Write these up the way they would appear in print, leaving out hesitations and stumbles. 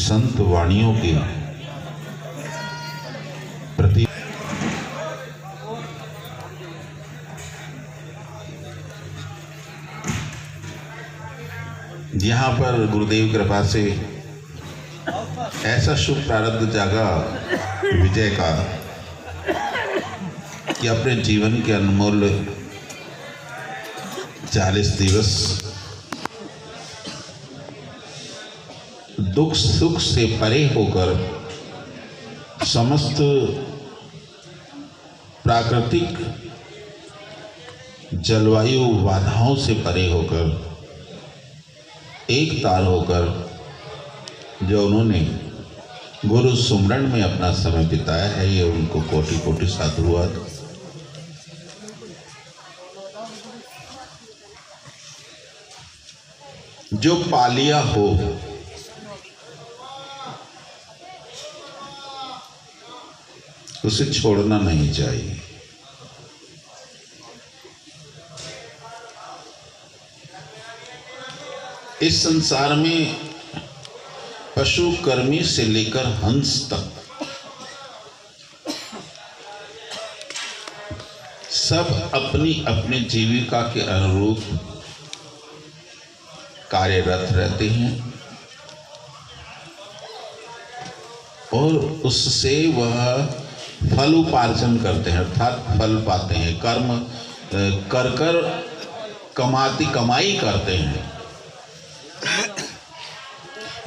संत वाणियों के प्रति यहाँ पर गुरुदेव कृपा से ऐसा शुभ प्रारब्ध जागा विजय का कि अपने जीवन के अनमोल 40 दिवस दुख सुख से परे होकर समस्त प्राकृतिक जलवायु बाधाओं से परे होकर एक तार होकर जो उन्होंने गुरु सुमरण में अपना समय बिताया है, ये उनको कोटि कोटि साधुवाद। जो पालिया हो उसे छोड़ना नहीं चाहिए। इस संसार में पशु कर्मी से लेकर हंस तक सब अपनी अपनी जीविका के अनुरूप कार्यरत रहते हैं और उससे वह फल उपार्जन करते हैं, अर्थात फल पाते हैं। कर्म कर कर कमाई करते हैं।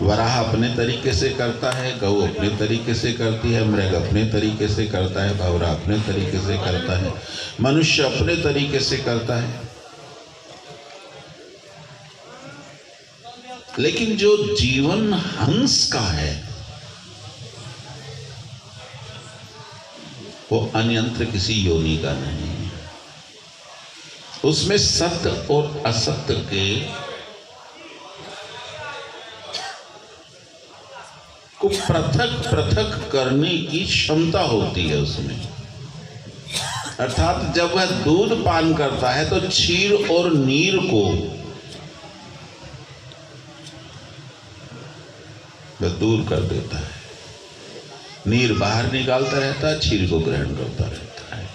वराह अपने तरीके से करता है, गऊ अपने तरीके से करती है, मृग अपने तरीके से करता है, भंवरा अपने तरीके से करता है, मनुष्य अपने तरीके से करता है। लेकिन जो जीवन हंस का है वो अन्यंत्र किसी योनि का नहीं है। उसमें सत्य और असत्य के को पृथक पृथक करने की क्षमता होती है उसमें। अर्थात जब वह दूध पान करता है तो क्षीर और नीर को वह दूर कर देता है, नीर बाहर निकालता रहता है, क्षीर को ग्रहण करता रहता है।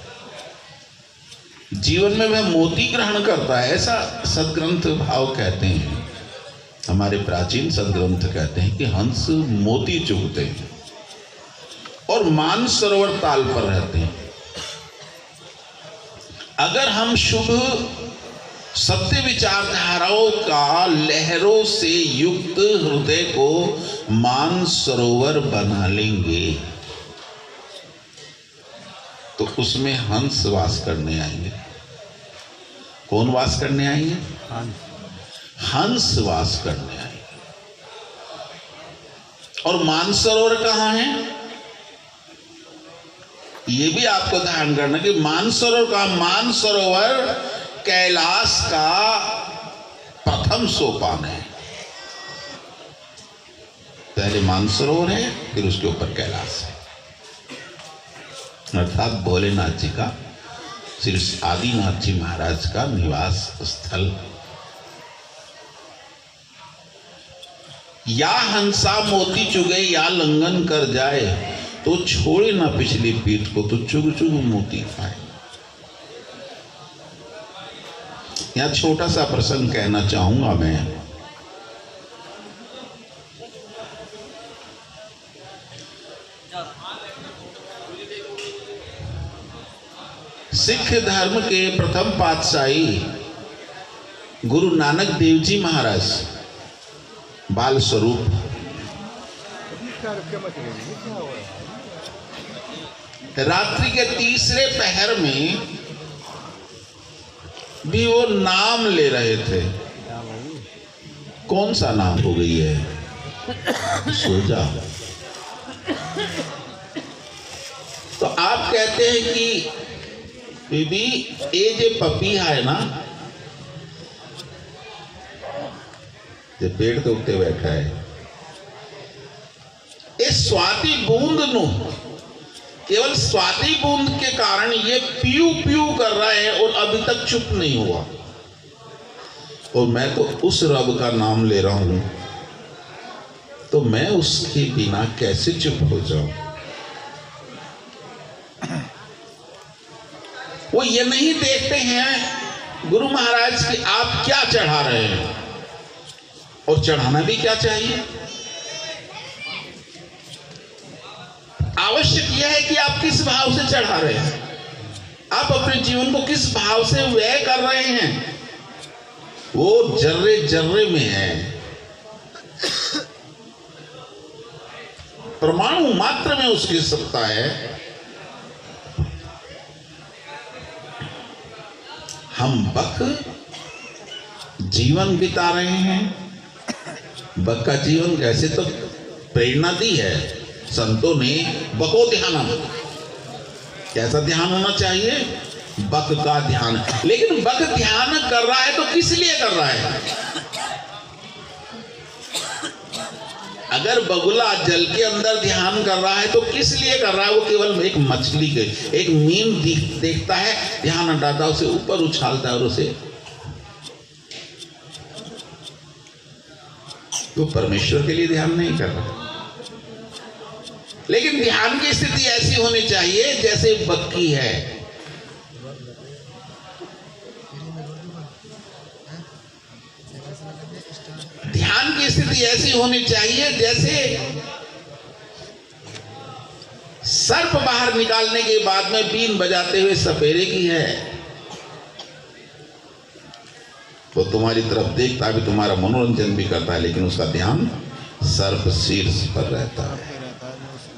जीवन में वह मोती ग्रहण करता है, ऐसा सदग्रंथ भाव कहते हैं। हमारे प्राचीन सदग्रंथ कहते हैं कि हंस मोती चुगते हैं और मानसरोवर ताल पर रहते हैं। अगर हम शुभ सत्य विचारधाराओं का लहरों से युक्त हृदय को मानसरोवर बना लेंगे तो उसमें हंस वास करने आएंगे। कौन वास करने आएंगे? हंस वास करने आएंगे। और मानसरोवर कहाँ है? ये भी आपको ध्यान करना कि मानसरोवर कैलाश का प्रथम सोपान है। पहले मानसरोवर है, फिर उसके ऊपर कैलाश है, अर्थात भोलेनाथ जी का, श्री आदिनाथ जी महाराज का निवास स्थल। या हंसा मोती चुगे या लंघन कर जाए तो छोड़े ना पिछली पीठ को, तो चुग चुग मोती खाए। यहां छोटा सा प्रसंग कहना चाहूंगा मैं। सिख धर्म के प्रथम पातशाही गुरु नानक देव जी महाराज बाल स्वरूप रात्रि के तीसरे पहर में भी वो नाम ले रहे थे। कौन सा नाम? हो गई है सो जा। तो आप कहते हैं कि बीबी ये जो पपीहा है ना, जो पेड़ के उत्ते बैठा है, इस स्वाति बूंद नु, केवल स्वाति बूंद के कारण ये पीयू पीयू कर रहा है और अभी तक चुप नहीं हुआ। और मैं तो उस रब का नाम ले रहा हूं, तो तो मैं उसके बिना कैसे चुप हो जाऊं? वो ये नहीं देखते हैं गुरु महाराज कि आप क्या चढ़ा रहे हैं, और चढ़ाना भी क्या चाहिए। आवश्यक यह है कि आप किस भाव से चढ़ा रहे हैं, आप अपने जीवन को किस भाव से व्यय कर रहे हैं, वो जर्रे जर्रे में है, परमाणु मात्र में उसकी सत्ता है। हम बक जीवन बिता रहे हैं। बक का जीवन कैसे तो प्रेरणा दी है संतों ने, बको ध्यान। कैसा ध्यान होना चाहिए? बक का ध्यान। लेकिन बक ध्यान कर रहा है तो किस लिए कर रहा है? अगर बगुला जल के अंदर ध्यान कर रहा है तो किस लिए कर रहा है? वो केवल एक मछली के, एक मीन देखता है, ध्यान हटाता, उसे ऊपर उछालता है और उसे, वो परमेश्वर के लिए ध्यान नहीं कर रहा। लेकिन ध्यान की स्थिति ऐसी होनी चाहिए जैसे बक की है। ध्यान की स्थिति ऐसी होनी चाहिए जैसे सर्प बाहर निकालने के बाद में बीन बजाते हुए सपेरे की है। वो तुम्हारी तरफ देखता भी, तुम्हारा मनोरंजन भी करता है, लेकिन उसका ध्यान सर्प शीर्ष पर रहता है।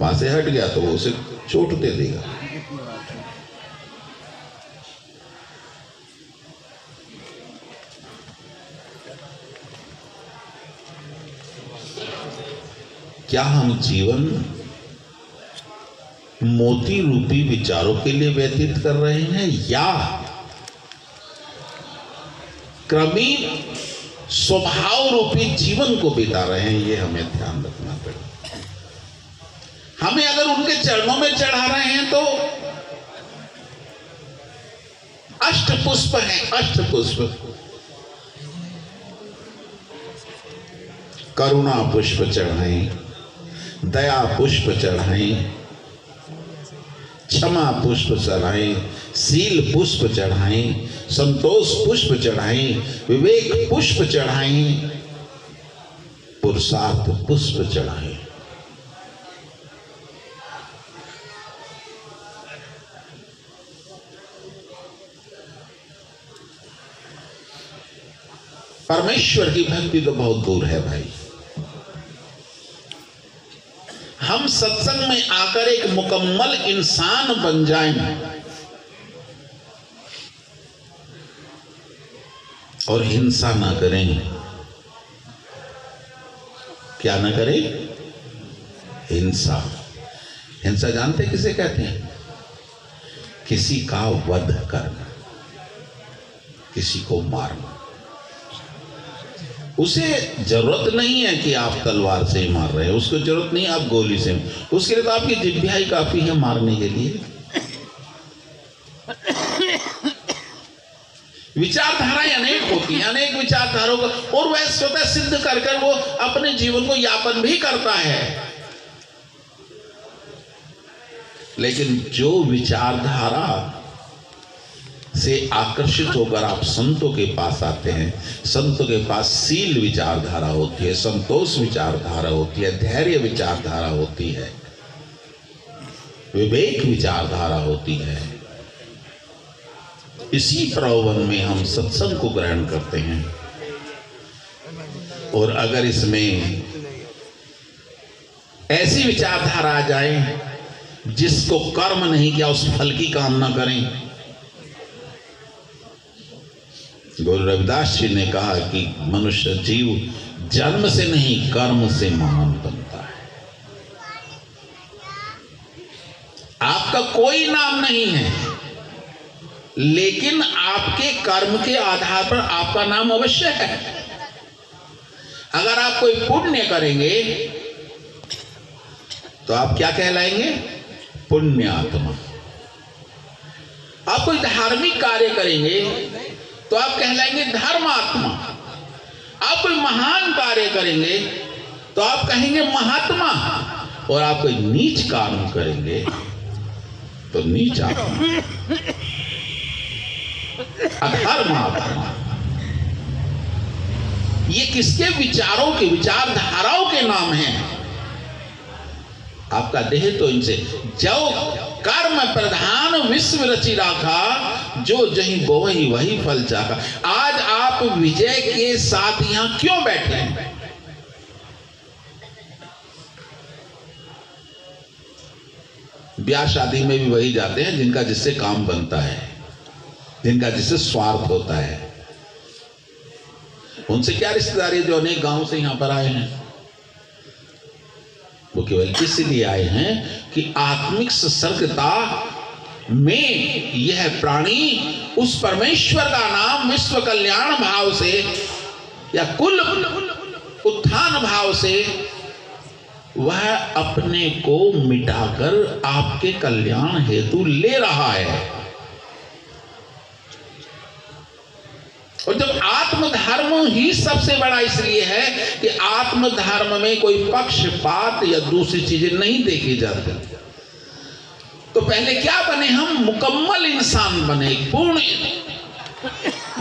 वहां से हट गया तो वो उसे चोट दे देगा। क्या हम जीवन मोती रूपी विचारों के लिए व्यतीत कर रहे हैं, या क्रमिक स्वभाव रूपी जीवन को बिता रहे हैं? ये हमें ध्यान रखना पड़ेगा। हमें अगर उनके चरणों में चढ़ा रहे हैं तो अष्ट पुष्प हैं, अष्ट पुष्प। करुणा पुष्प चढ़ाएं, दया पुष्प चढ़ाएं, क्षमा पुष्प चढ़ाएं, शील पुष्प चढ़ाएं, संतोष पुष्प चढ़ाएं, विवेक पुष्प चढ़ाएं, पुरुषार्थ पुष्प चढ़ाएं। परमेश्वर की भक्ति तो बहुत दूर है भाई। हम सत्संग में आकर एक मुकम्मल इंसान बन जाएं और हिंसा ना करें। क्या ना करें? हिंसा। हिंसा जानते किसे कहते हैं? किसी का वध करना, किसी को मारना। उसे जरूरत नहीं है कि आप तलवार से ही मार रहे हैं, उसको जरूरत नहीं आप गोली से, उसके लिए तो आपकी जिह्वा ही काफी है मारने के लिए। विचारधाराएं अनेक होती हैं, अनेक विचारधाराओं का, और वह स्वतः सिद्ध कर कर वो अपने जीवन को यापन भी करता है। लेकिन जो विचारधारा से आकर्षित होकर आप संतों के पास आते हैं, संतों के पास शील विचारधारा होती है, संतोष विचारधारा होती है, धैर्य विचारधारा होती है, विवेक विचारधारा होती है। इसी प्रलोभन में हम सत्संग को ग्रहण करते हैं। और अगर इसमें ऐसी विचारधारा आ जाए जिसको कर्म नहीं किया उस फल की कामना करें। गुरु रविदास जी ने कहा कि मनुष्य जीव जन्म से नहीं कर्म से महान बनता है। आपका कोई नाम नहीं है, लेकिन आपके कर्म के आधार पर आपका नाम अवश्य है। अगर आप कोई पुण्य करेंगे तो आप क्या कहलाएंगे? पुण्य आत्मा। आप कोई धार्मिक कार्य करेंगे तो आप कहलाएंगे धर्मात्मा। आप कोई महान कार्य करेंगे तो आप कहेंगे महात्मा, और आप कोई नीच काम करेंगे तो नीच आत्मा, अधर्म आत्मा। ये किसके विचारों के, विचारधाराओं के नाम हैं। आपका देह तो इनसे, जो कर्म प्रधान विश्व रचि राखा, जो जहीं बोवहीं वही फल चाखा। आज आप विजय के साथ यहां क्यों बैठे हैं? ब्याह शादी में भी वही जाते हैं जिनका जिससे काम बनता है, जिनका जिससे स्वार्थ होता है। उनसे क्या रिश्तेदारी जो अनेक गांव से यहां पर आए हैं? वो केवल इसलिए आए हैं कि आत्मिक ससर्गता में यह प्राणी उस परमेश्वर का नाम विश्व कल्याण भाव से या कुल उत्थान भाव से वह अपने को मिटाकर आपके कल्याण हेतु ले रहा है। और जब आत्मधर्म ही सबसे बड़ा इसलिए है कि आत्मधर्म में कोई पक्षपात या दूसरी चीजें नहीं देखी जाती। तो पहले क्या बने हम? मुकम्मल इंसान बने, पूर्ण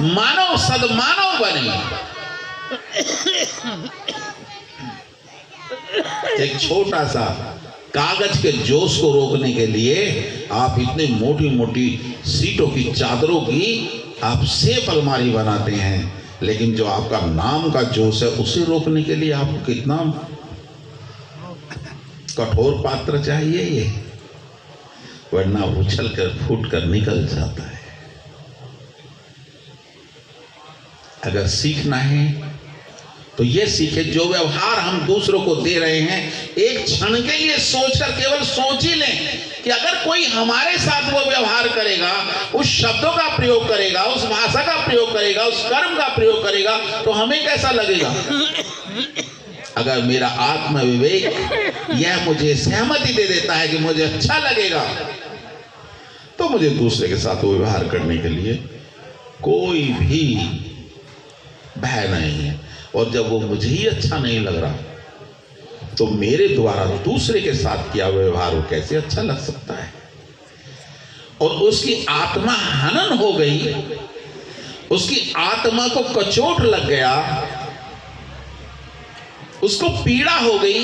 मानव, सदमानव बने। एक छोटा सा कागज के जोश को रोकने के लिए आप इतने मोटी मोटी सीटों की, चादरों की आप सेफ अलमारी बनाते हैं, लेकिन जो आपका नाम का जोश है उसे रोकने के लिए आपको कितना कठोर पात्र चाहिए ये, वरना उछल कर फूट कर निकल जाता है। अगर सीखना है तो ये सीखे, जो व्यवहार हम दूसरों को दे रहे हैं, एक क्षण के लिए सोचकर केवल सोच ही लें कि अगर कोई हमारे साथ वो व्यवहार करेगा, उस शब्दों का प्रयोग करेगा, उस भाषा का प्रयोग करेगा, उस कर्म का प्रयोग करेगा, तो हमें कैसा लगेगा? अगर मेरा आत्म विवेक यह मुझे सहमति दे देता है कि मुझे अच्छा लगेगा, तो मुझे दूसरे के साथ वो व्यवहार करने के लिए कोई भी भय नहीं है। और जब वो मुझे ही अच्छा नहीं लग रहा, तो मेरे द्वारा दूसरे के साथ किया व्यवहार वो कैसे अच्छा लग सकता है? और उसकी आत्मा हनन हो गई, उसकी आत्मा को कचोट लग गया, उसको पीड़ा हो गई।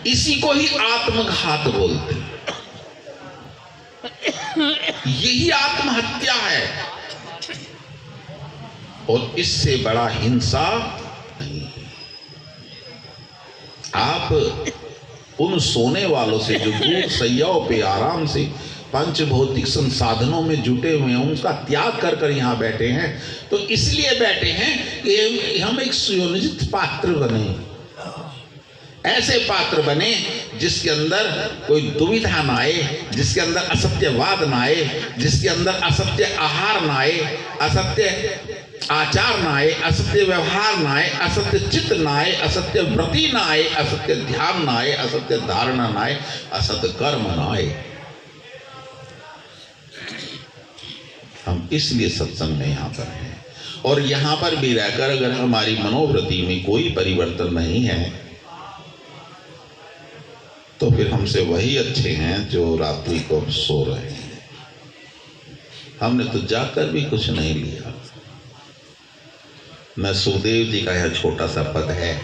इसी को ही आत्मघात बोलते हैं। यही आत्महत्या है, और इससे बड़ा हिंसा नहीं। आप उन सोने वालों से जो दूर सैयाओं पे आराम से पंच भौतिक संसाधनों में जुटे हुए हैं, उनका त्याग कर कर यहाँ बैठे हैं, तो इसलिए बैठे हैं कि हम एक सुयोजित पात्र बने, ऐसे पात्र बने जिसके अंदर कोई दुविधा ना आए, जिसके अंदर असत्यवाद ना आए, जिसके अंदर असत्य आहार ना आए, असत्य आचार ना आए, असत्य व्यवहार ना आए, असत्य चित्त ना आए, असत्य व्रति ना आए, असत्य ध्यान ना आए, असत्य धारणा ना आए, असत्य कर्म ना आए। हम इसलिए सत्संग में यहाँ पर हैं। और यहाँ पर भी रहकर अगर हमारी मनोवृत्ति में कोई परिवर्तन नहीं है, तो फिर हमसे वही अच्छे हैं जो रात्रि को सो रहे हैं। हमने तो जाकर भी कुछ नहीं लिया। मैं सुखदेव जी का यह छोटा सा पद है,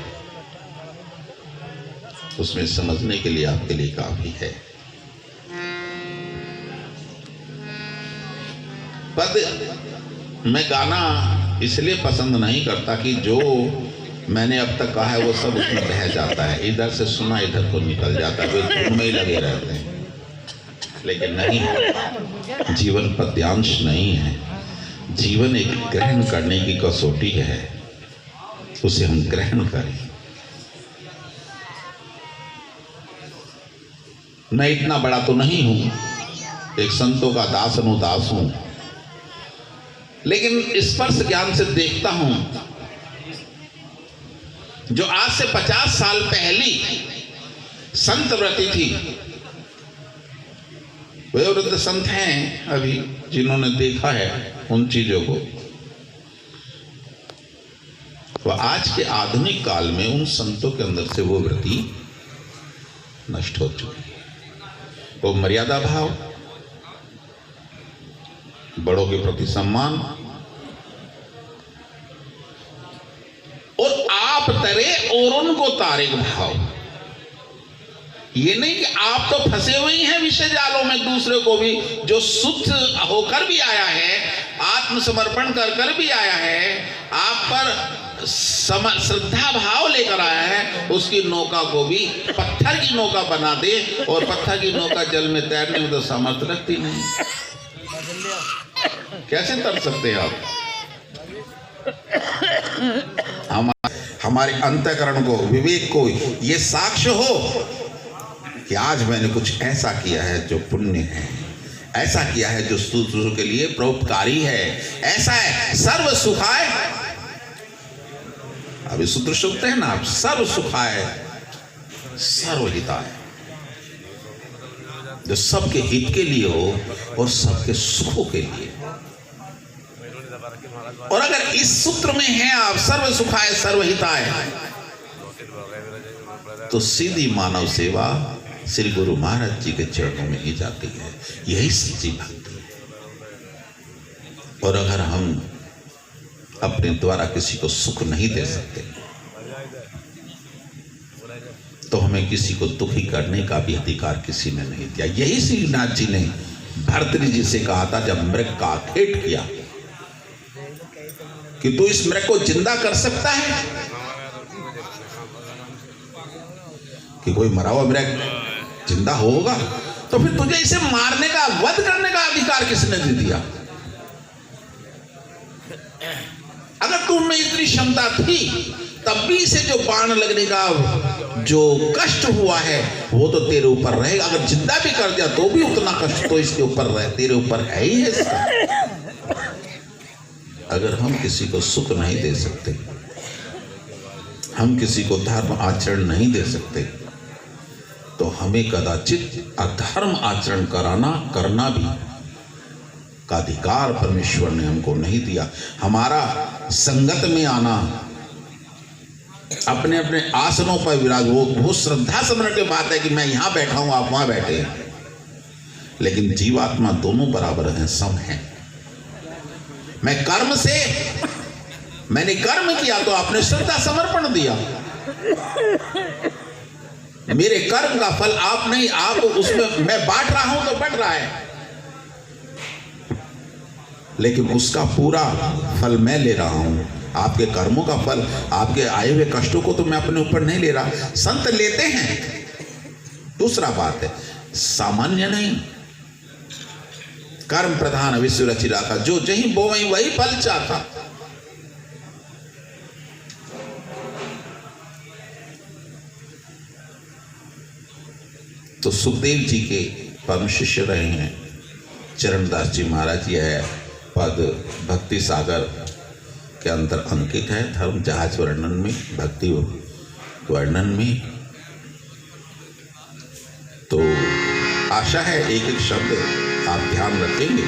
उसमें समझने के लिए आपके लिए काफी है। पद मैं गाना इसलिए पसंद नहीं करता कि जो मैंने अब तक कहा है वो सब उसमें बह जाता है, इधर से सुना इधर को निकल जाता है, वे धुन में ही लगे रहते हैं। लेकिन नहीं, जीवन पद्यांश नहीं है। जीवन एक ग्रहण करने की कसौटी है, उसे हम ग्रहण करें। मैं इतना बड़ा तो नहीं हूं, एक संतों का दास अनुदास हूं, लेकिन स्पर्श ज्ञान से देखता हूं, जो आज से 50 साल पहली संत व्रति थी, वे वृद्ध संत हैं अभी, जिन्होंने देखा है उन चीजों को। तो आज के आधुनिक काल में उन संतों के अंदर से वो वृत्ति नष्ट हो चुकी है। वो मर्यादा भाव, बड़ों के प्रति सम्मान, और आप तरे और उनको तारे का भाव। ये नहीं कि आप तो फंसे हुए हैं विषय जालों में, दूसरे को भी जो शुद्ध होकर भी आया है, आत्मसमर्पण कर कर भी आया है, आप पर श्रद्धा भाव लेकर आया है, उसकी नौका को भी पत्थर की नौका बना दे, और पत्थर की नौका जल में तैरने में तो सामर्थ्य रखती नहीं। कैसे तर सकते हैं आप? हमारे अंतःकरण को, विवेक को ये साक्ष्य हो कि आज मैंने कुछ ऐसा किया है जो पुण्य है, ऐसा किया है जो दूसरों के लिए परोपकारी है, ऐसा है सर्व सुखाय। अभी सूत्र सुनते हैं ना आप, सर्व सुखाय सर्वहिताय, जो सबके हित के लिए हो और सबके सुखों के लिए। और अगर इस सूत्र में है आप, सर्व सुखाय सर्वहिताय, तो सीधी मानव सेवा श्री गुरु महाराज जी के चरणों में ही जाती है। यही सच्ची भक्ति है। और अगर हम अपने द्वारा किसी को सुख नहीं दे सकते, तो हमें किसी को दुखी करने का भी अधिकार किसी ने नहीं दिया। यही श्रीनाथ जी ने भर्तृहरि जी से कहा था जब मृग का आखेट किया कि तू इस मृग को जिंदा कर सकता है? कि कोई मरा हुआ मृग जिंदा होगा? तो फिर तुझे इसे मारने का, वध करने का अधिकार किसने दे दिया? अगर तुम में इतनी क्षमता थी, तब भी इसे जो बाण लगने का जो कष्ट हुआ है वो तो तेरे ऊपर रहेगा। अगर जिंदा भी कर दिया तो भी उतना कष्ट तो इसके ऊपर रहे, तेरे ऊपर है ही है इसका। अगर हम किसी को सुख नहीं दे सकते, हम किसी को धर्म आचरण नहीं दे सकते, तो हमें कदाचित अधर्म आचरण करना भी का अधिकार परमेश्वर ने हमको नहीं दिया। हमारा संगत में आना, अपने अपने आसनों पर विराज, वो श्रद्धा समरण की बात है कि मैं यहां बैठा हूं, आप वहां बैठे हैं, लेकिन जीवात्मा दोनों बराबर हैं, सम हैं। मैं कर्म से, मैंने कर्म किया तो आपने श्रद्धा समर्पण दिया, मेरे कर्म का फल आप नहीं, आप उसमें मैं बांट रहा हूं तो बढ़ रहा है, लेकिन उसका पूरा फल मैं ले रहा हूं। आपके कर्मों का फल, आपके आए हुए कष्टों को तो मैं अपने ऊपर नहीं ले रहा। संत लेते हैं, दूसरा बात है, सामान्य नहीं। कर्म प्रधान विश्व रचि राखा, जो जहीं बोवहीं वही फल चाखा। तो सुखदेव जी के परम शिष्य रहे हैं चरणदास जी महाराज। यह पद भक्ति सागर के अंदर अंकित है, धर्म जहाज वर्णन में, भक्ति वर्णन में। तो आशा है एक एक शब्द आप ध्यान रखेंगे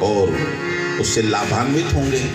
और उससे लाभान्वित होंगे।